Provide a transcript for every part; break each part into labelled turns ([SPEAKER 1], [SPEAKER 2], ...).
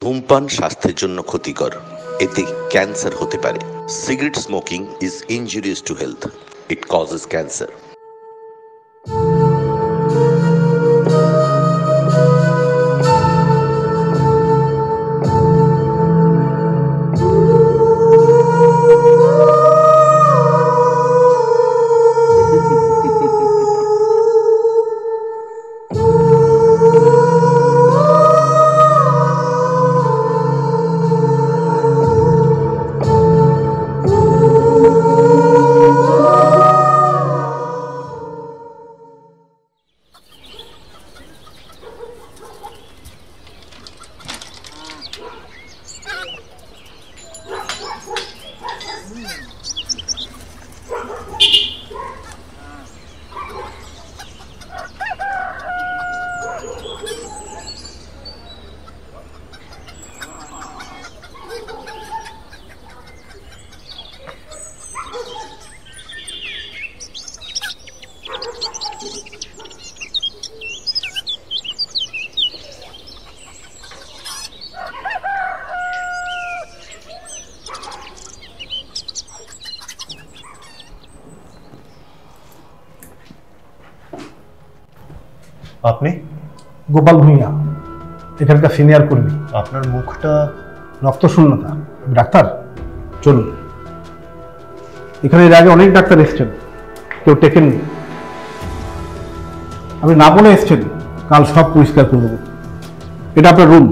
[SPEAKER 1] ধূমপান স্বাস্থ্যের জন্য ক্ষতিকর, এতে ক্যান্সার হতে পারে। Cigarette smoking is injurious to health, it causes cancer.
[SPEAKER 2] আপনি?
[SPEAKER 3] গোপাল ভূঁইয়া, এখানকার সিনিয়র কর্মী।
[SPEAKER 2] আপনার মুখটা
[SPEAKER 3] রক্ত শূন্যতা। ডাক্তার চলুন। এখানে এর আগে অনেক ডাক্তার এসছেন, কেউ টেকেননি। আপনি না বলে এসছেন, কাল সব পরিষ্কার করে দেবো। এটা আপনার রুম।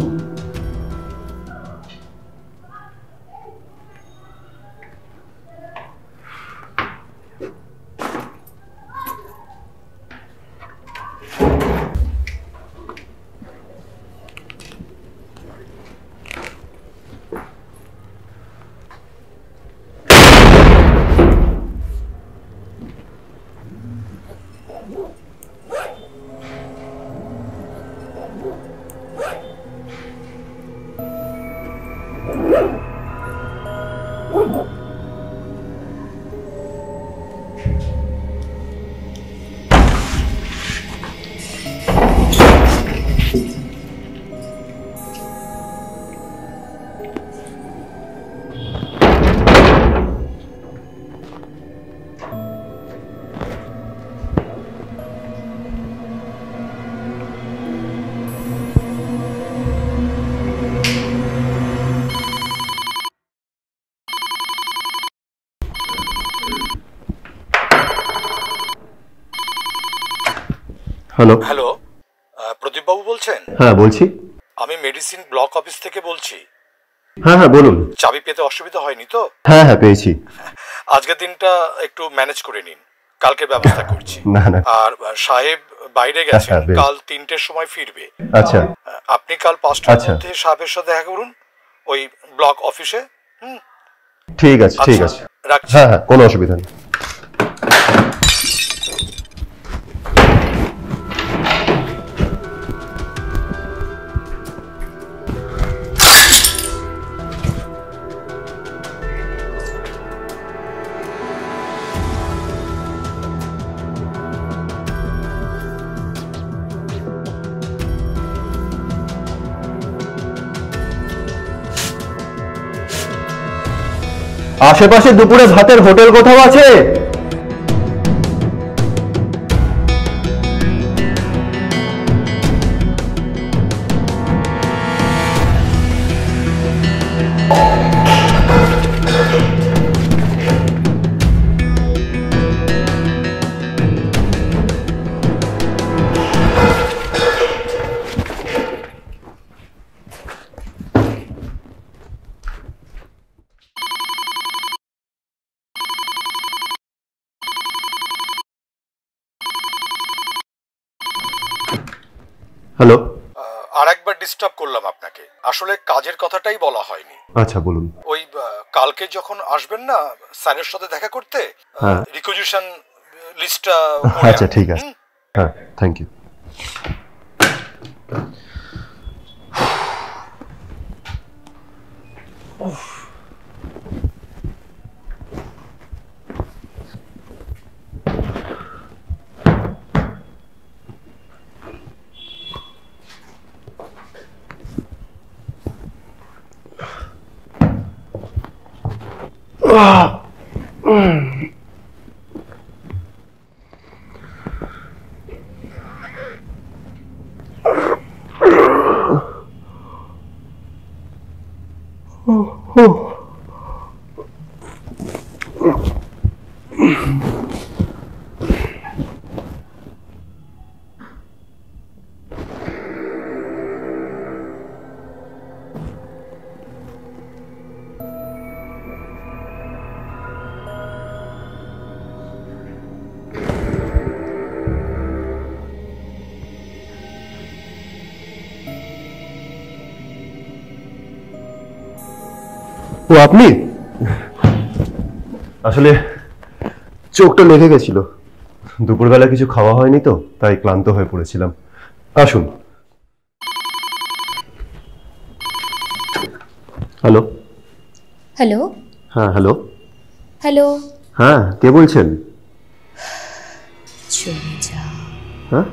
[SPEAKER 2] হ্যালো
[SPEAKER 4] হ্যালো, প্রদীপ বাবু বলছেন?
[SPEAKER 2] হ্যাঁ বলছি।
[SPEAKER 4] আমি মেডিসিন ব্লক অফিস থেকে বলছি।
[SPEAKER 2] হ্যাঁ হ্যাঁ বলুন।
[SPEAKER 4] চাবি পেতে অসুবিধা হয়নি তো?
[SPEAKER 2] হ্যাঁ হ্যাঁ পেয়েছি।
[SPEAKER 4] আজকের দিনটা একটু ম্যানেজ করে নিন, কালকে ব্যবস্থা করছি।
[SPEAKER 2] না না।
[SPEAKER 4] আর সাহেব বাইরে গেছেন,
[SPEAKER 2] হ্যাঁ, বেশ।
[SPEAKER 4] কাল 3টের সময় ফিরবে।
[SPEAKER 2] আচ্ছা
[SPEAKER 4] আপনি কাল 5টার
[SPEAKER 2] আচ্ছা।
[SPEAKER 4] মধ্যে সাহেবের সাথে দেখা করুন ওই ব্লক অফিসে।
[SPEAKER 2] ঠিক আছে ঠিক
[SPEAKER 4] আচ্ছা,
[SPEAKER 2] আছে।
[SPEAKER 4] রাখছি।
[SPEAKER 2] হ্যাঁ হ্যাঁ কোনো অসুবিধা নেই। আশেপাশে দুপুরে ভাতের হোটেল কোথাও আছে? হ্যালো।
[SPEAKER 4] আর একবার ডিস্টার্ব করলাম আপনাকে, আসলে কাজের কথাটাই বলা হয়নি।
[SPEAKER 2] আচ্ছা বলুন।
[SPEAKER 4] ওই কালকে যখন আসবেন না স্যারের সাথে দেখা করতে,
[SPEAKER 2] হ্যাঁ।
[SPEAKER 4] রিকুইজিশন লিস্টটা
[SPEAKER 2] আচ্ছা ঠিক আছে। হ্যাঁ থ্যাংক ইউ। ও আপনি? আসলে চোখটা লেগে গেছিল, দুপুরবেলা কিছু খাওয়া হয়নি তো, তাই ক্লান্ত হয়ে পড়েছিলাম। আসুন। হ্যালো।
[SPEAKER 5] হ্যালো।
[SPEAKER 2] হ্যাঁ হ্যালো।
[SPEAKER 5] হ্যালো।
[SPEAKER 2] হ্যাঁ, কে বলছেন?
[SPEAKER 5] চলে যা।
[SPEAKER 2] হ্যাঁ,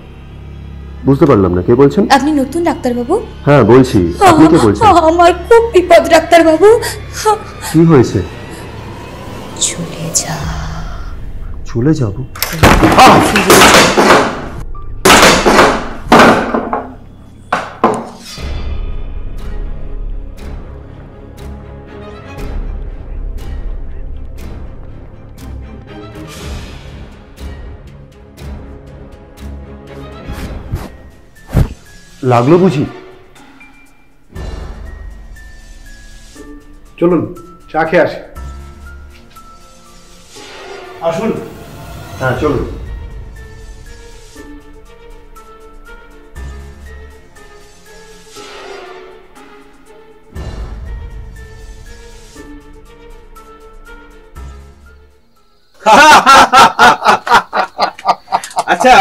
[SPEAKER 2] বুঝতে পারলাম না, কে বলছেন?
[SPEAKER 5] আপনি নতুন ডাক্তারবাবু?
[SPEAKER 2] হ্যাঁ বলছি, আপনি কে বলছেন?
[SPEAKER 5] আমার খুব বিপদ ডাক্তারবাবু।
[SPEAKER 2] কি হয়েছে?
[SPEAKER 5] চলে যা।
[SPEAKER 2] চলে যাব? লাগলো বুঝি?
[SPEAKER 3] চলুন চা খেয়ে আসি। আসুন।
[SPEAKER 2] হ্যাঁ চলুন।
[SPEAKER 6] আচ্ছা,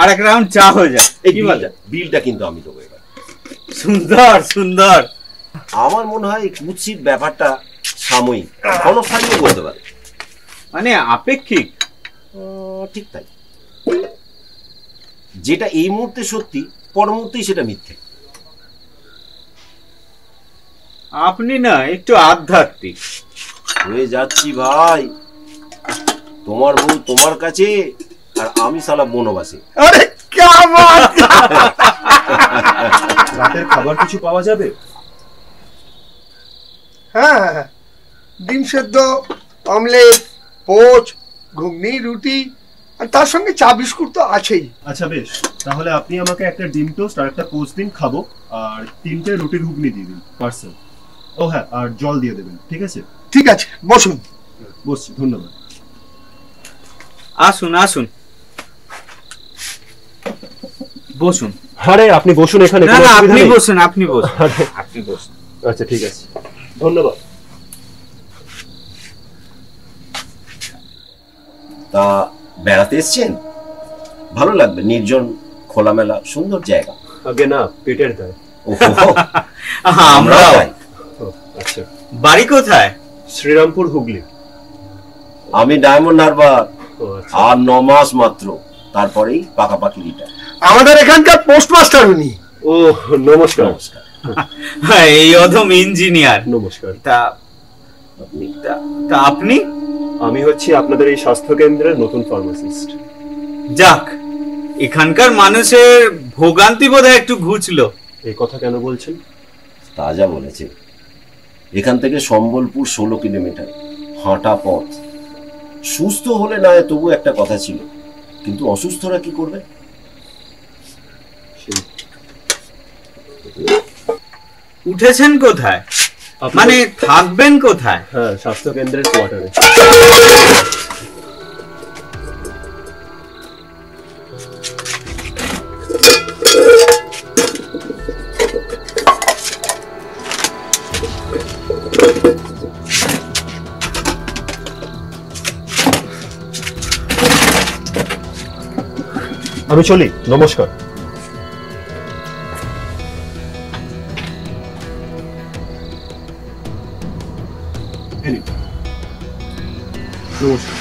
[SPEAKER 6] আরেক রাউন্ড চা হয়ে যায়।
[SPEAKER 7] কি মজা, বিলটা কিন্তু আমি দেবো এবার।
[SPEAKER 6] সুন্দর সুন্দর।
[SPEAKER 7] আমার মনে হয় কুৎসিত ব্যাপারটা সাময়িক, ক্ষণস্থায়ীও বলতে পারে,
[SPEAKER 6] মানে আপেক্ষিক।
[SPEAKER 7] ঠিক তাই, যেটা এই মুহূর্তে সত্যি পর মুহূর্তেই সেটা মিথ্যে।
[SPEAKER 6] আপনি না একটু আধ্যাত্মিক
[SPEAKER 7] হয়ে যাচ্ছি ভাই। তোমার বউ তোমার কাছে আর আমি সালা বনবাসে।
[SPEAKER 3] আরে क्या बात!
[SPEAKER 2] রাতের খাবার কিছু পাওয়া যাবে?
[SPEAKER 8] হ্যাঁ, ডিম সেদ্ধ, অমলেট, পোচ, ঘুগনি, রুটি আর তার সঙ্গে চা বিস্কুট তো আছেই।
[SPEAKER 2] আচ্ছা বেশ, তাহলে আপনি আমাকে একটা ডিম টোস্ট আর একটা পোস্ট দিন, খাবো। আর 3টে রুটি ঘুগনি দিয়ে দিন পার্সেল। ও হ্যাঁ, আর জল দিয়ে দেবেন, ঠিক আছে?
[SPEAKER 8] ঠিক আছে, বসুন।
[SPEAKER 2] বসছি, ধন্যবাদ।
[SPEAKER 6] আসুন আসুন, বসুন।
[SPEAKER 2] আরে আপনি বসুন এখানে,
[SPEAKER 6] না
[SPEAKER 2] কোনো
[SPEAKER 6] না,
[SPEAKER 2] অসুবিধা
[SPEAKER 6] আপনি
[SPEAKER 2] নেই।
[SPEAKER 6] বসুন, আপনি বসুন,
[SPEAKER 2] আরে,
[SPEAKER 6] আপনি বসুন।
[SPEAKER 2] আচ্ছা ঠিক আছে, ধন্যবাদ।
[SPEAKER 7] তা বেড়াতে এসছেন? ভালো লাগবে, নির্জন, খোলামেলা, সুন্দর জায়গা।
[SPEAKER 2] আগে না, পেটের দায়।
[SPEAKER 6] আমরাও।
[SPEAKER 2] আচ্ছা,
[SPEAKER 6] বাড়ি কোথায়?
[SPEAKER 2] শ্রীরামপুর, হুগলি।
[SPEAKER 7] আমি ডায়মন্ড হারবার,
[SPEAKER 2] ও আচ্ছা।
[SPEAKER 7] আর 9 মাস মাত্র, তারপরেই পাকাপাকি রিটায়ার।
[SPEAKER 8] আমাদের এখানকার পোস্টমাস্টার উনি।
[SPEAKER 2] ও নমস্কার।
[SPEAKER 7] নমস্কার।
[SPEAKER 6] এই অধম ইঞ্জিনিয়ার।
[SPEAKER 2] নমস্কার।
[SPEAKER 6] তা তা আপনি?
[SPEAKER 2] আমি হচ্ছি আপনাদের এই স্বাস্থ্য কেন্দ্রের নতুন ফার্মাসিস্ট।
[SPEAKER 6] যাক, এখানকার মানুষের ভোগান্তি বোধহয় একটু ঘুচলো।
[SPEAKER 2] এই কথা কেন বলছেন?
[SPEAKER 7] তাজা বলেছে। এখান থেকে সম্বলপুর 16 কিলোমিটার হাঁটা পথ। সুস্থ হলে না তবু একটা কথা ছিল, কিন্তু অসুস্থরা কি করবে?
[SPEAKER 6] উঠেছেন কোথায়? মানে থাকবেন কোথায়?
[SPEAKER 2] হ্যাঁ, স্বাস্থ্য কেন্দ্রের কোয়ার্টারে। আমি চলি, নমস্কার। নমস্কার।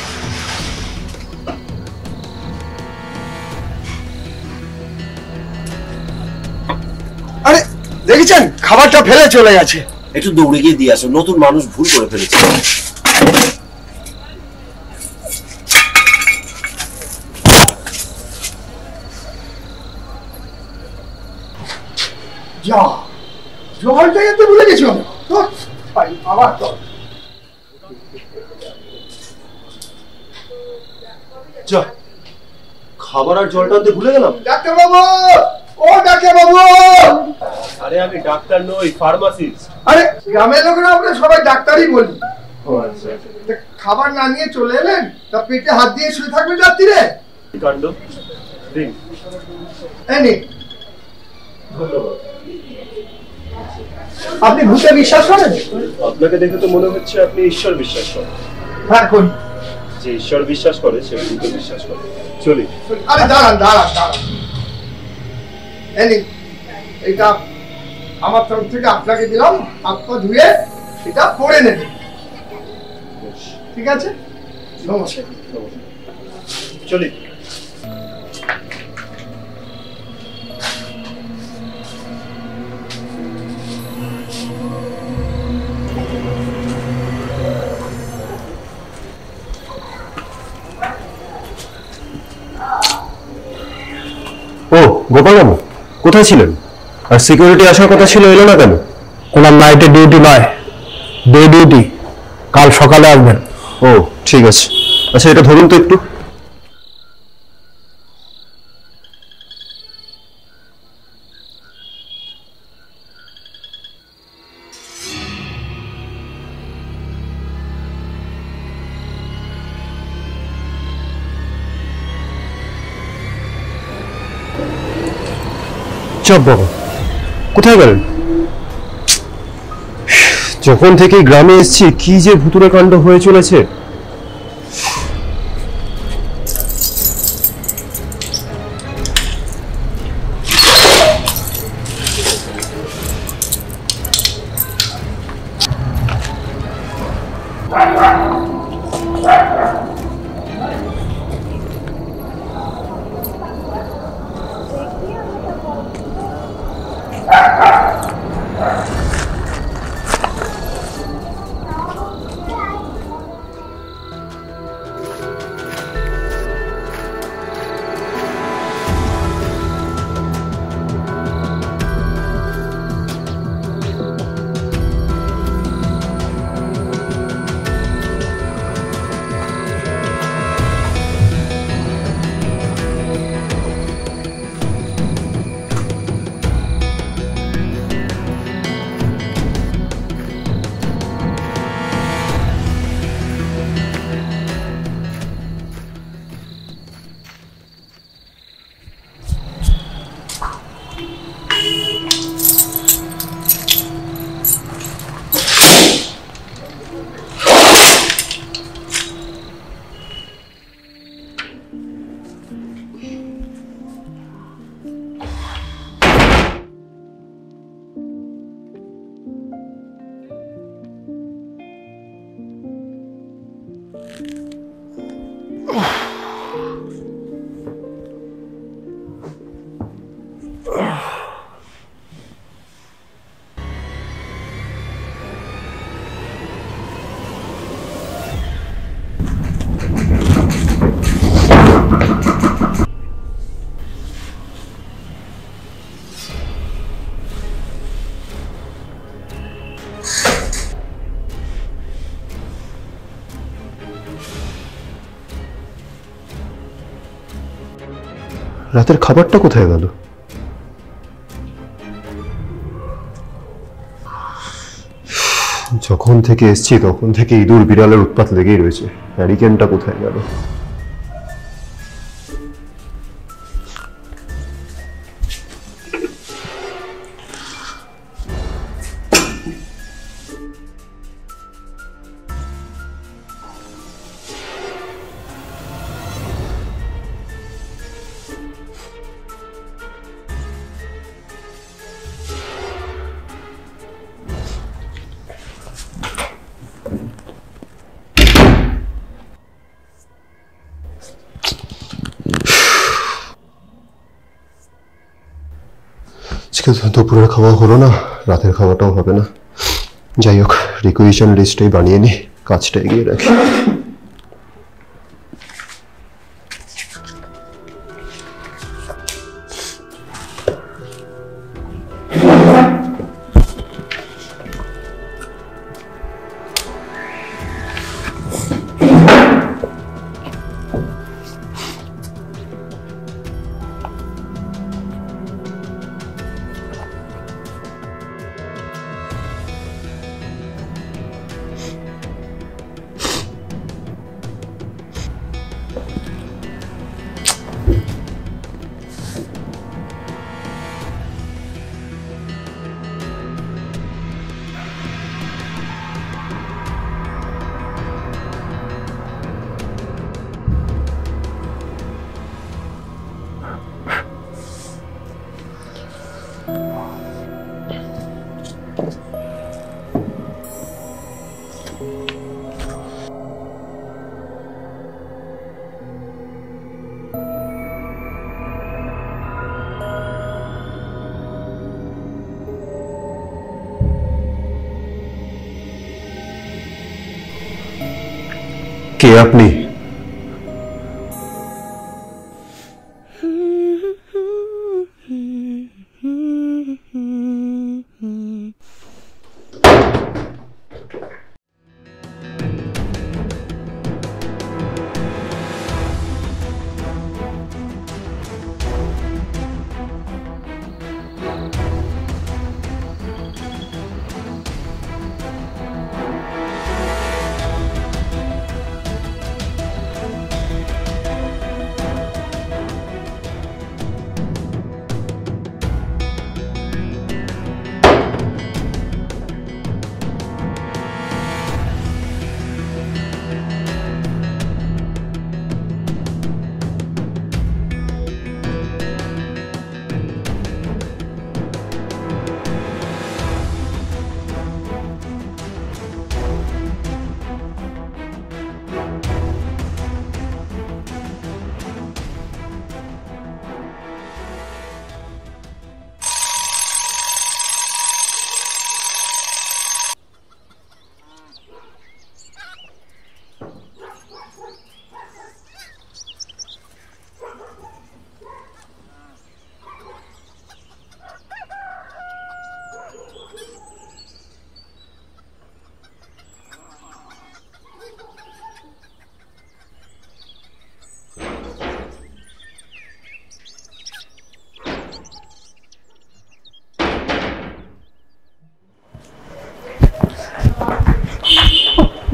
[SPEAKER 8] আরে দেখেছেন, খাবারটা ফেলে চলে গেছে।
[SPEAKER 7] একটু দৌড়ে গিয়ে দিয়ে আসো, নতুন মানুষ ভুল করে ফেলেছে।
[SPEAKER 8] যা জলটা যেতে ভুলে গেছি আবার
[SPEAKER 2] যা খাবার আর জলটা আনতে ভুলে গেলাম।
[SPEAKER 8] ডাক্তার বাবু, ও ডাক্তার বাবু।
[SPEAKER 2] আরে আমি ডাক্তার নই, ফার্মাসিস্ট।
[SPEAKER 8] আরে গ্রামের লোকেরা আমরা সবাই ডাক্তারই বলি।
[SPEAKER 2] ও আচ্ছা,
[SPEAKER 8] খাবার না নিয়ে চলে এলেন, তা পেটে হাত দিয়ে শুয়ে থাকবেন রাত্রিরে?
[SPEAKER 2] কাণ্ড। দিন।
[SPEAKER 8] এই নিন।
[SPEAKER 2] ধন্যবাদ।
[SPEAKER 8] আপনি ভূতে বিশ্বাস করেন?
[SPEAKER 2] আপনাকে দেখে তো মনে হচ্ছে আপনি ঈশ্বর বিশ্বাস করেন।
[SPEAKER 8] হ্যাঁ করি।
[SPEAKER 2] যে ঈশ্বর বিশ্বাস করে সে ভূতে বিশ্বাস করে। চলি।
[SPEAKER 8] আরে দাঁড়ান দাঁড়ান দাঁড়ান, এই নিন, এটা আমার তরফ থেকে আপনাকে দিলাম, হাত পা ধুয়ে এটা পরে নেবেন, ঠিক আছে? নমস্কার।
[SPEAKER 2] চলি।
[SPEAKER 9] ও গোপাল বাবু, কোথায় ছিলেন? আর সিকিউরিটি আসার কথা ছিল, এলো না কেন?
[SPEAKER 3] ওনার নাইটে ডিউটি নয়, ডে ডিউটি, কাল সকালে আসবেন।
[SPEAKER 9] ও ঠিক আছে। আচ্ছা এটা ধরুন তো একটু। চাপ বাবা, কোথায় গেলেন? যখন থেকে গ্রামে এসেছি কি যে ভুতুড়ে কাণ্ড হয়ে চলেছে। রাতের খাবারটা কোথায় গেল? যখন থেকে এসছি তখন থেকে ইঁদুর বিড়ালের উৎপাত লেগেই রয়েছে। হ্যারিকেনটা কোথায় গেল? দুপুরের খাওয়া হলো না, রাতের খাওয়াটাও হবে না। যাই হোক, রিকুইজিশন লিস্টটাই বানিয়ে নি, কাজটা এগিয়ে রাখি। কে আপনি?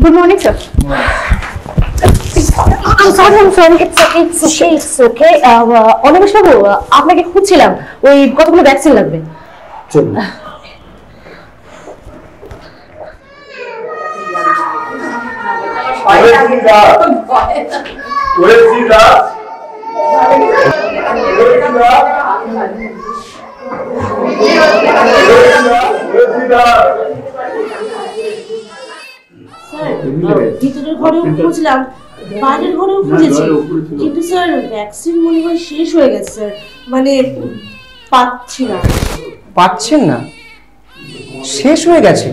[SPEAKER 10] Good morning, sir. I'm sorry. It's okay. Animesh বাবু, আপনাকে খুঁজছিলাম, ওই কতগুলো ভ্যাকসিন লাগবে।
[SPEAKER 3] চলুন।
[SPEAKER 10] ভিতরের ঘরেও খুঁজলাম, বাইরের ঘরেও খুঁজেছি, কিন্তু স্যার ভ্যাকসিন মনে হয় শেষ হয়ে গেছে স্যার, মানে পাচ্ছি না।
[SPEAKER 11] পাচ্ছেন না? শেষ হয়ে গেছে?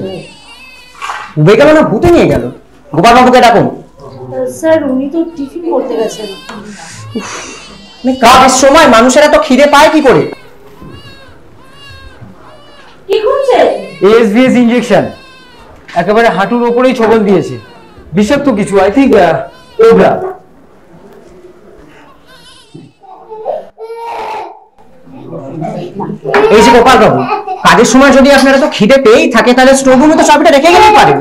[SPEAKER 11] উবে গেল না ভূতে নিয়ে গেল? গোপাল বাবুকে ডাকুন।
[SPEAKER 10] স্যার উনি তো টিফিন করতে গেছেন।
[SPEAKER 11] কাজের সময় মানুষেরা তো খিদে পায় কি করে?
[SPEAKER 10] কি করছে?
[SPEAKER 12] এসভিএস ইনজেকশন একেবারে হাঁটুর উপরেই ছবল দিয়েছে, বিষাক্ত কিছু, আই থিঙ্ক কোবরা।
[SPEAKER 11] এই যে গোপাল বাবু, কাজের সময় যদি আপনারা তো খিদে পেয়েই থাকে তাহলে স্টোর রুমে তো চাবিটা রেখে গেলেই পারেন।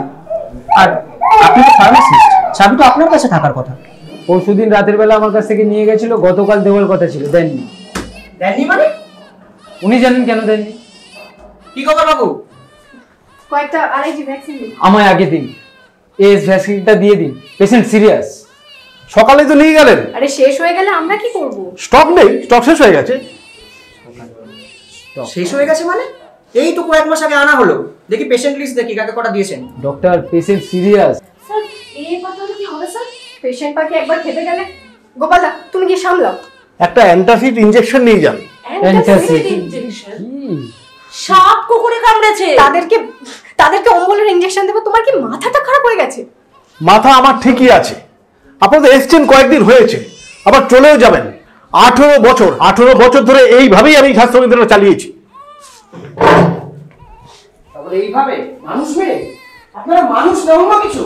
[SPEAKER 11] আর আপনি তো ফার্মাসিস্ট, চাবি তো আপনার কাছে থাকার কথা।
[SPEAKER 12] পরশুদিন রাতের বেলা আমার কাছ থেকে নিয়ে গেছিল, গতকাল দেওয়ার কথা ছিল, দেননি।
[SPEAKER 11] দেননি মানে?
[SPEAKER 12] উনি জানেন কেন দেননি।
[SPEAKER 11] কি গোপাল বাবু?
[SPEAKER 10] কয়েকটা আরএজি ভ্যাকসিন দিন।
[SPEAKER 12] আমায় আগে দিন, এস ভ্যাকসিনটা দিয়ে দিন, পেশেন্ট সিরিয়াস।
[SPEAKER 3] সকালে তো নিয়ে গেলেন।
[SPEAKER 10] আরে শেষ হয়ে গেলে আমরা কি করব?
[SPEAKER 3] স্টক নেই, স্টক শেষ হয়ে গেছে।
[SPEAKER 11] শেষ হয়ে গেছে মানে? এই তো কয়েক মাস আগে আনা হলো, দেখি পেশেন্ট লিস্ট দেখি কাকে কটা দিয়েছেন।
[SPEAKER 12] Doctor, patient serious.
[SPEAKER 10] স্যার এই কথা কি হবে স্যার? পেশেন্ট পাকে একবার খেতে গেলে। গোপালদা তুমি কি সামলাও?
[SPEAKER 3] একটা অ্যান্টাসিড ইনজেকশন নিয়ে যান।
[SPEAKER 10] Antacid injection? সাপ কুকুরে কামড়েছে, তাদেরকে অম্বলের ইনজেকশন দেব? তোমার কি মাথাটা খারাপ হয়ে গেছে?
[SPEAKER 3] মাথা আমার ঠিকই আছে। আপনাদের এসছেন কয়েকদিন হয়েছে, আবার চলেও যাবেন। 18 বছর ধরে এইভাবেই আমি স্বাস্থ্য কেন্দ্রটা চালিয়েছি।
[SPEAKER 11] তাহলে এইভাবে মানুষ মেয়ে আপনারা মানুষ না অন্য কিছু?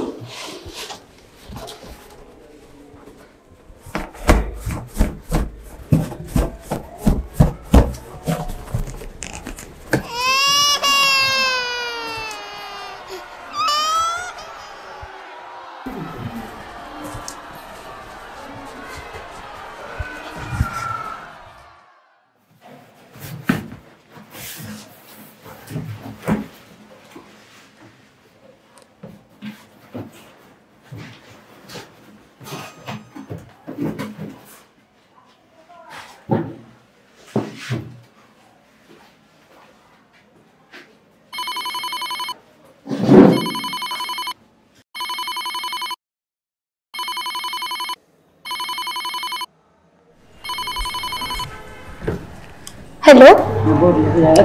[SPEAKER 5] হ্যালো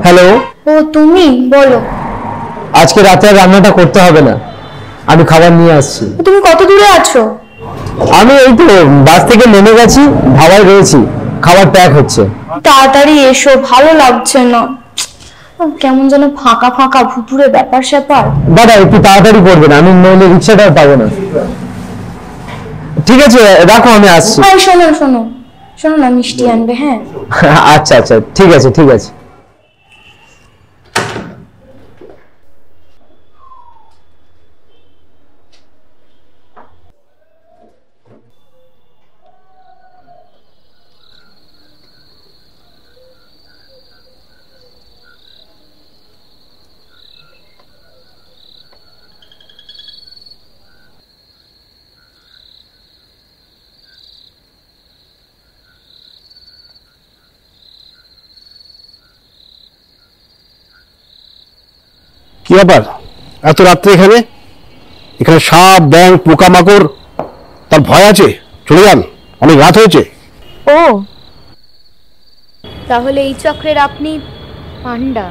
[SPEAKER 12] হ্যালো,
[SPEAKER 5] ও তুমি বলো।
[SPEAKER 12] আজকে রাতে আর রান্নাটা করতে হবে না, আমি খাবার নিয়ে আসছি।
[SPEAKER 5] তুমি কত দূরে আছো?
[SPEAKER 12] আমি এই তো বাস থেকে নেমে গেছি, ধাবায় রয়েছি, খাবার প্যাক হচ্ছে।
[SPEAKER 5] তাড়াতাড়ি এসো, ভালো লাগছে না, কেমন যেন ফাঁকা ফাঁকা ভুতুরে ব্যাপার স্যাপার।
[SPEAKER 12] দাদা একটু তাড়াতাড়ি করবেন, আমি নইলে রিক্সাটাও পাবো না। ঠিক আছে রাখো, আমি আসছি।
[SPEAKER 5] শোনো শোনো শোনো না, মিষ্টি আনবে। হ্যাঁ
[SPEAKER 12] আচ্ছা আচ্ছা, ঠিক আছে ঠিক আছে।
[SPEAKER 3] কি ব্যাপার এত রাত্রে এখানে? এখানে সাপ ব্যাঙ পোকামাকড়, তার ভয় আছে? চলে যান, অনেক রাত হয়েছে।
[SPEAKER 5] ও তাহলে এই চক্রের আপনি পান্ডা?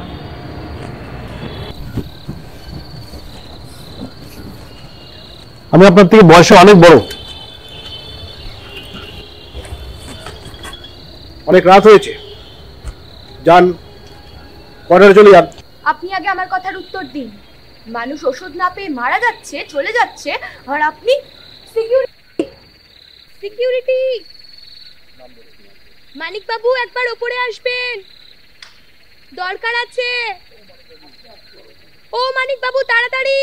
[SPEAKER 3] আমি আপনার থেকে বয়সে অনেক বড়। অনেক রাত হয়েছে, যান, কোয়ার্টারে চলে যান।
[SPEAKER 13] আপনি আগে আমার কথার উত্তর দিন। মানুষ ওষুধ না পেয়ে মারা যাচ্ছে, চলে যাচ্ছে, আর আপনি সিকিউরিটি। মানিক বাবু একবার উপরে আসবেন, দরকার আছে। ও মানিক বাবু তাড়াতাড়ি।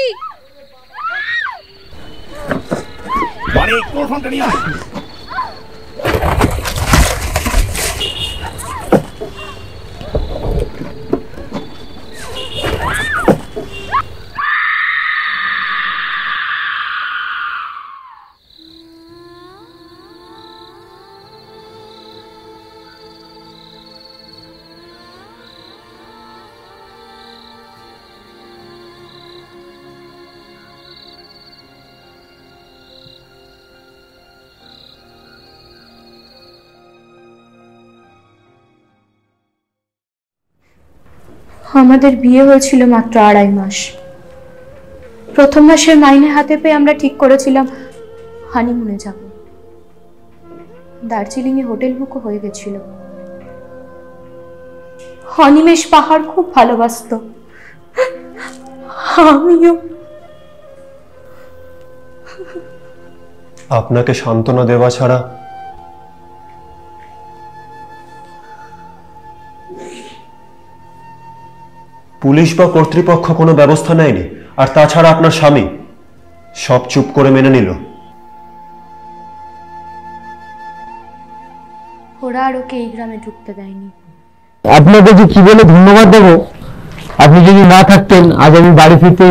[SPEAKER 3] মানিক, তোর ফোনটা নিয়ে আয়।
[SPEAKER 5] আমাদের বিয়ে হয়েছিল মাত্র 2.5 মাস। প্রথম মাসের মাইনে হাতে পেয়ে আমরা ঠিক করেছিলাম হানিমুনে যাব। দার্জিলিং এ হোটেল বুকও হয়ে গেছিল। অনিমেষ পাহাড় খুব ভালোবাসতো, আমিও।
[SPEAKER 9] আপনাকে সান্ত্বনা দেওয়া ছাড়া পুলিশ বা কর্তৃপক্ষ কোনো ব্যবস্থা নেয়নি, আর তাছাড়া আপনার স্বামী সব চুপ করে মেনে নিল।
[SPEAKER 5] ওরা আর ওকে এই গ্রামে ঢুকতে দেয়নি।
[SPEAKER 12] আপনাকে যে কি বলে ধন্যবাদ দেবো, আপনি যদি না থাকতেন আজ আমি বাড়ি ফিরতে।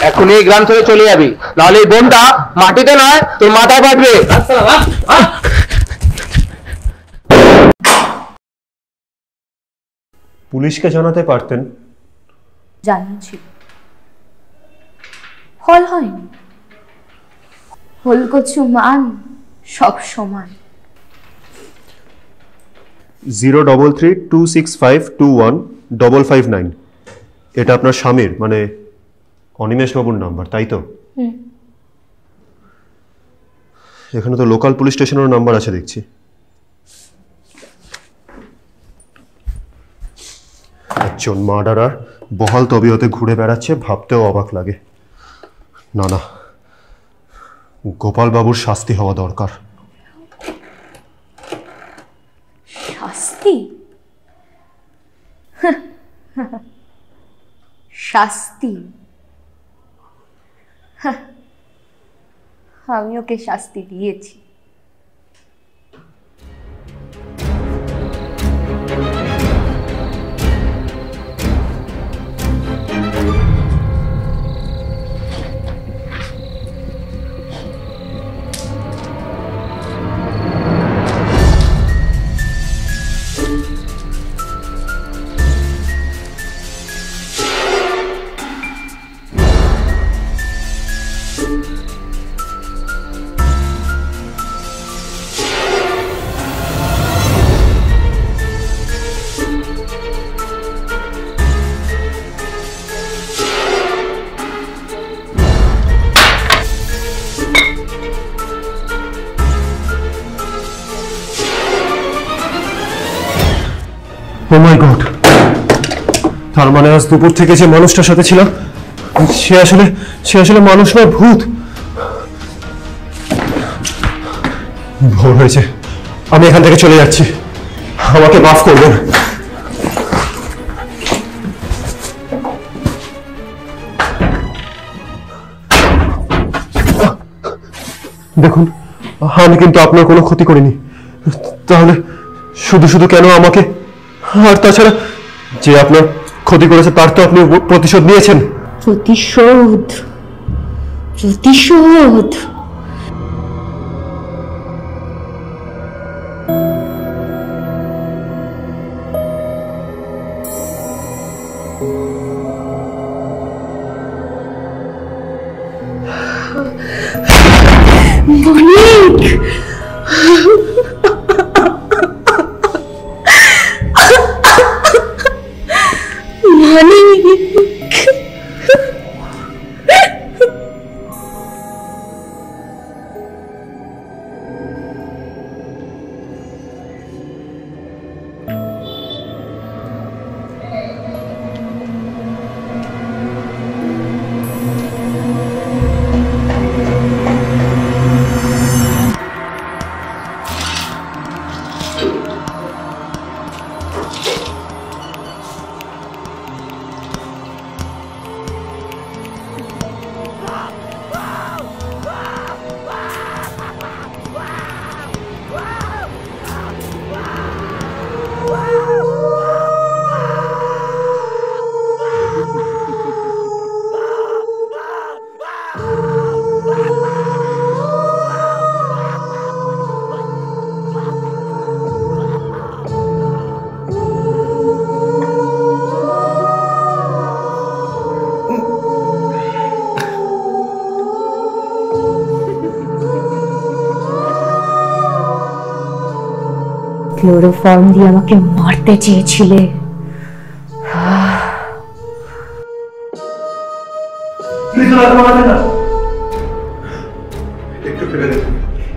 [SPEAKER 11] এখন এই গ্রাম থেকে চলে যাবি, নাহলে এই বোনটা মাটিতে নয় তোর মাথায় পাঠবে।
[SPEAKER 9] পুলিশকে জানাতে পারতেন।
[SPEAKER 5] জানিয়েছিল, ফল হয়নি। হলকচু মান সব সমান।
[SPEAKER 9] 03326521559। এটা আপনার স্বামীর মানে অনিমেষ বাবুর নাম্বার, তাই তো? এখানে তো লোকাল পুলিশ স্টেশনের নাম্বার আছে দেখছি। একজন মার্ডারার বহাল তবিয়তে ঘুরে বেড়াচ্ছে, ভাবতেও অবাক লাগে। না না, গোপাল বাবুর শাস্তি হওয়া দরকার।
[SPEAKER 5] শাস্তি? শাস্তি? আমি ওকে শাস্তি দিয়েছি।
[SPEAKER 9] ও মাই গড, তার মানে আজ দুপুর থেকে যে মানুষটার সাথে ছিল সে আসলে মানুষ নয়, ভূত। ভোর হয়েছে, আমি এখান থেকে চলে যাচ্ছি, আমাকে মাফ করবেন। দেখুন, আমি কিন্তু আপনার কোনো ক্ষতি করিনি, তাহলে শুধু শুধু কেন আমাকে? আর তাছাড়া যে আপনার ক্ষতি করেছে তার তো আপনি প্রতিশোধ নিয়েছেন।
[SPEAKER 5] প্রতিশোধ? প্রতিশোধ? মানিক! ক্লোরোফর্ম দিয়ে আমাকে মারতে চেয়েছিলে।
[SPEAKER 9] একটু ভেবে দেখুন,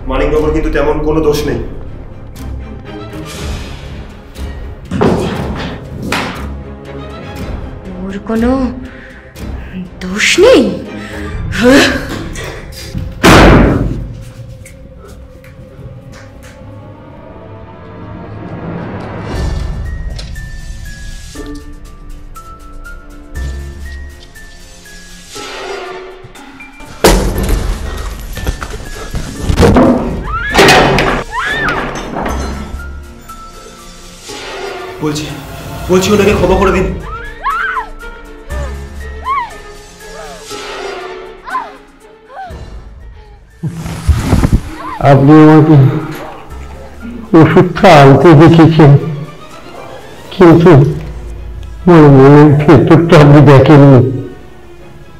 [SPEAKER 9] মানিক বাবুর কিন্তু তেমন কোনো দোষ নেই।
[SPEAKER 5] ওর কোনো দোষ নেই?
[SPEAKER 9] বলছি ওনাকে ক্ষমা করে দিন।
[SPEAKER 3] আপনি আমাকে ওষুধটা আনতে দেখেছেন, কিন্তু মনের ভেতরটা আপনি দেখেননি।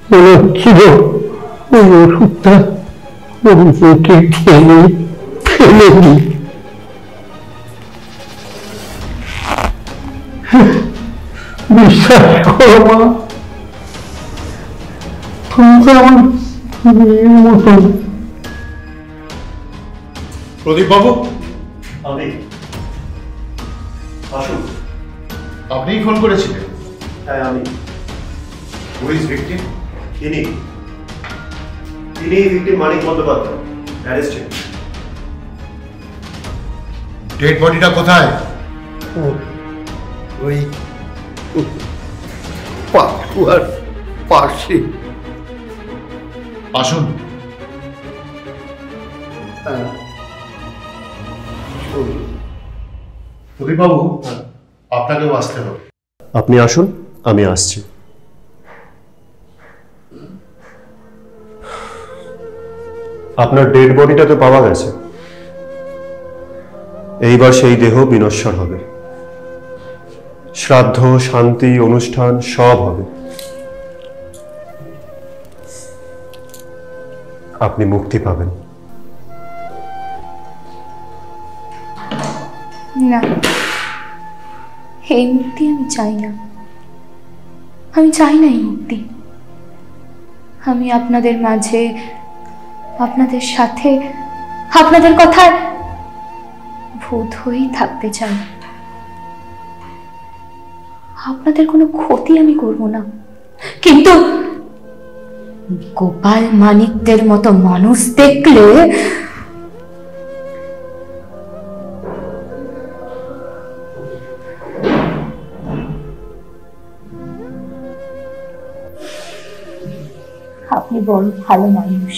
[SPEAKER 3] মনে হচ্ছিল ওই ওষুধটা ওই পেটে ঠেলে ফেলে দিই। বিশ্বাস করো মা, তুমি তো আমার মেয়ের মতন।
[SPEAKER 14] প্রদীপ বাবু,
[SPEAKER 2] আমি আসুন।
[SPEAKER 14] আপনিই ফোন করেছিলেন?
[SPEAKER 2] হ্যাঁ আমি।
[SPEAKER 14] Who is victim?
[SPEAKER 2] তিনি victim Manik Bandyopadhyay, arrested.
[SPEAKER 14] Dead বডিটা কোথায়?
[SPEAKER 8] ওই পাকুয়ার পাশে।
[SPEAKER 14] আসুন। প্রদীপ বাবু, আপনাকেও আসতে হবে।
[SPEAKER 9] আপনি আসুন, আমি আসছি। আপনার ডেড বডিটা তো পাওয়া গেছে, এইবার সেই দেহ বিনশ্বর হবে, শ্রাদ্ধ, শান্তি, অনুষ্ঠান সব হবে। আপনি মুক্তি পাবেন।
[SPEAKER 5] না, এই মুক্তি আমি চাই না। আমি চাই না এই মুক্তি। আমি আপনাদের মাঝে, আপনাদের সাথে, আপনাদের কথায় ভূত হয়েই থাকতে চাই। আপনাদের কোনো ক্ষতি আমি করব না, কিন্তু গোপাল মানিকদের মতো মানুষ দেখলে আপনি বড় ভালো মানুষ।